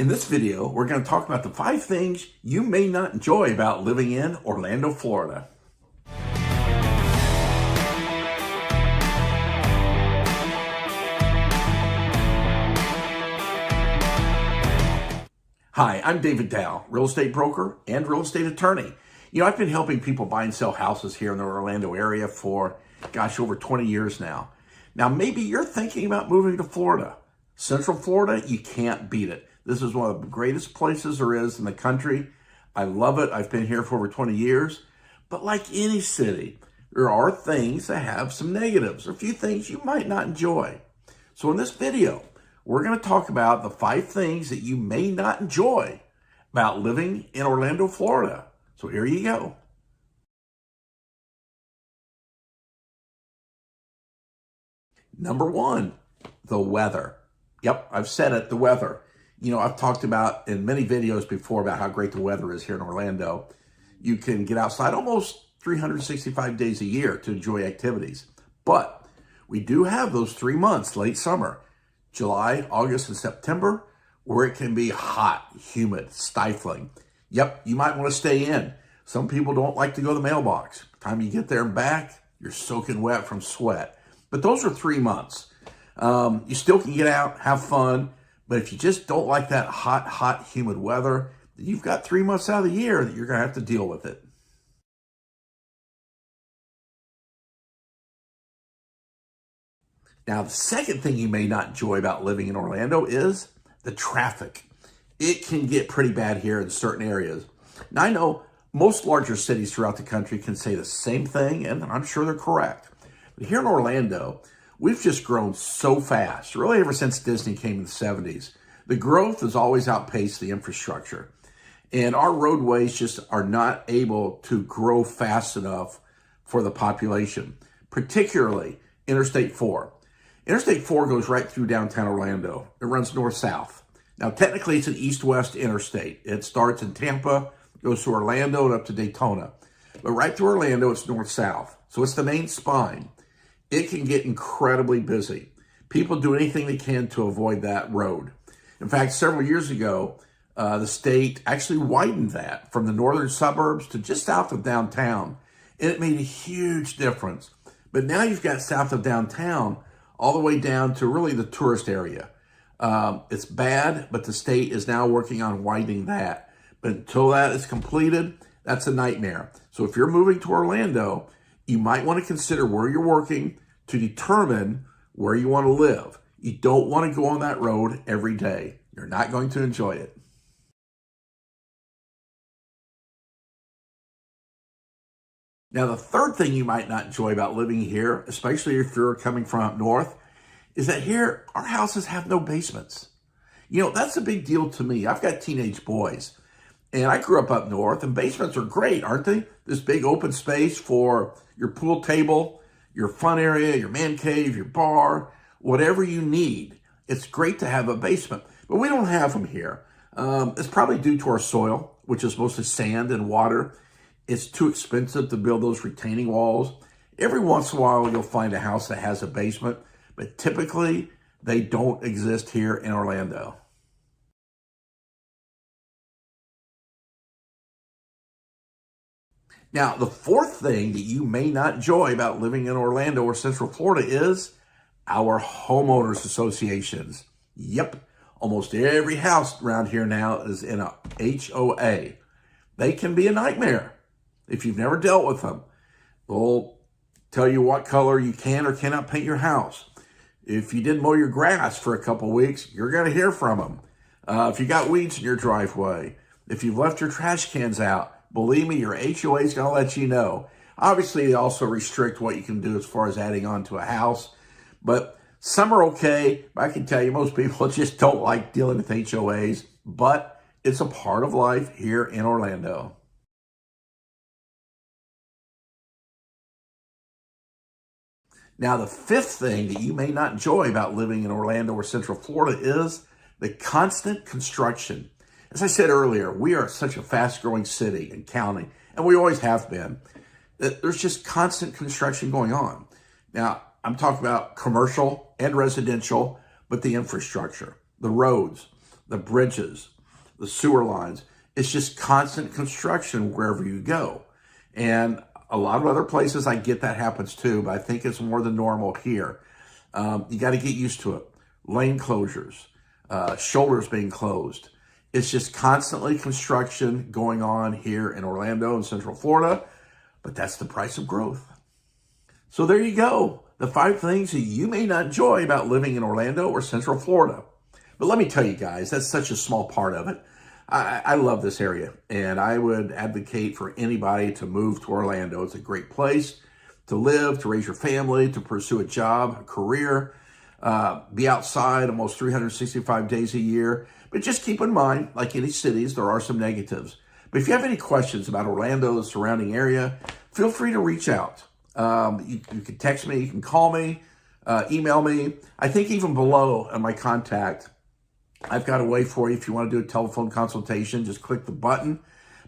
In this video, we're going to talk about the 5 things you may not enjoy about living in Orlando, Florida. Hi, I'm David Dowell, real estate broker and real estate attorney. I've been helping people buy and sell houses here in the Orlando area for, over 20 years now. Now, maybe you're thinking about moving to Florida. Central Florida, you can't beat it. This is one of the greatest places there is in the country. I love it. I've been here for over 20 years. But like any city, there are things that have some negatives, or a few things you might not enjoy. So in this video, we're going to talk about the 5 things that you may not enjoy about living in Orlando, Florida. So here you go. Number 1, the weather. Yep, I've said it, the weather. I've talked about in many videos before about how great the weather is here in Orlando. You can get outside almost 365 days a year to enjoy activities. But we do have those 3 months, late summer, July, August, and September, where it can be hot, humid, stifling. Yep, you might want to stay in. Some people don't like to go to the mailbox. By the time you get there and back, you're soaking wet from sweat. But those are 3 months. You still can get out, have fun. But if you just don't like that hot, humid weather, then you've got 3 months out of the year that you're going to have to deal with it. Now, the second thing you may not enjoy about living in Orlando is the traffic. It can get pretty bad here in certain areas. Now, I know most larger cities throughout the country can say the same thing, and I'm sure they're correct. But here in Orlando, we've just grown so fast, really ever since Disney came in the 70s. The growth has always outpaced the infrastructure. And our roadways just are not able to grow fast enough for the population, particularly Interstate 4. Interstate 4 goes right through downtown Orlando. It runs north-south. Now, technically, it's an east-west interstate. It starts in Tampa, goes to Orlando, and up to Daytona. But right through Orlando, it's north-south. So it's the main spine. It can get incredibly busy. People do anything they can to avoid that road. In fact, several years ago, the state actually widened that from the northern suburbs to just south of downtown, and it made a huge difference. But now you've got south of downtown all the way down to really the tourist area. It's bad, but the state is now working on widening that. But until that is completed, that's a nightmare. So if you're moving to Orlando, you might want to consider where you're working to determine where you want to live. You don't want to go on that road every day. You're not going to enjoy it. Now, the third thing you might not enjoy about living here, especially if you're coming from up north, is that here, our houses have no basements. That's a big deal to me. I've got teenage boys, and I grew up north, and basements are great, aren't they? This big open space for your pool table, your fun area, your man cave, your bar, whatever you need. It's great to have a basement, but we don't have them here. It's probably due to our soil, which is mostly sand and water. It's too expensive to build those retaining walls. Every once in a while, you'll find a house that has a basement, but typically they don't exist here in Orlando. Now, the fourth thing that you may not enjoy about living in Orlando or Central Florida is our homeowners associations. Yep, almost every house around here now is in a HOA. They can be a nightmare if you've never dealt with them. They'll tell you what color you can or cannot paint your house. If you didn't mow your grass for a couple weeks, you're going to hear from them. If you got weeds in your driveway, if you've left your trash cans out, believe me, your HOA is going to let you know. Obviously, they also restrict what you can do as far as adding on to a house. But some are okay. But I can tell you, most people just don't like dealing with HOAs. But it's a part of life here in Orlando. Now, the fifth thing that you may not enjoy about living in Orlando or Central Florida is the constant construction. As I said earlier, we are such a fast-growing city and county, and we always have been, that there's just constant construction going on. Now, I'm talking about commercial and residential, but the infrastructure, the roads, the bridges, the sewer lines. It's just constant construction wherever you go. And a lot of other places, I get that happens too, but I think it's more than normal here. You got to get used to it. Lane closures, shoulders being closed. It's just constantly construction going on here in Orlando and Central Florida, but that's the price of growth. So there you go. The 5 things that you may not enjoy about living in Orlando or Central Florida. But let me tell you guys, that's such a small part of it. I love this area, and I would advocate for anybody to move to Orlando. It's a great place to live, to raise your family, to pursue a job, a career, be outside almost 365 days a year. But just keep in mind, like any cities, there are some negatives. But if you have any questions about Orlando, the surrounding area, feel free to reach out. You can text me, you can call me, email me. I think even below on my contact, I've got a way for you. If you want to do a telephone consultation, just click the button.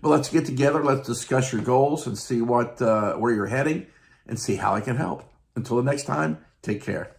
But let's get together. Let's discuss your goals and see where you're heading and see how I can help. Until the next time, take care.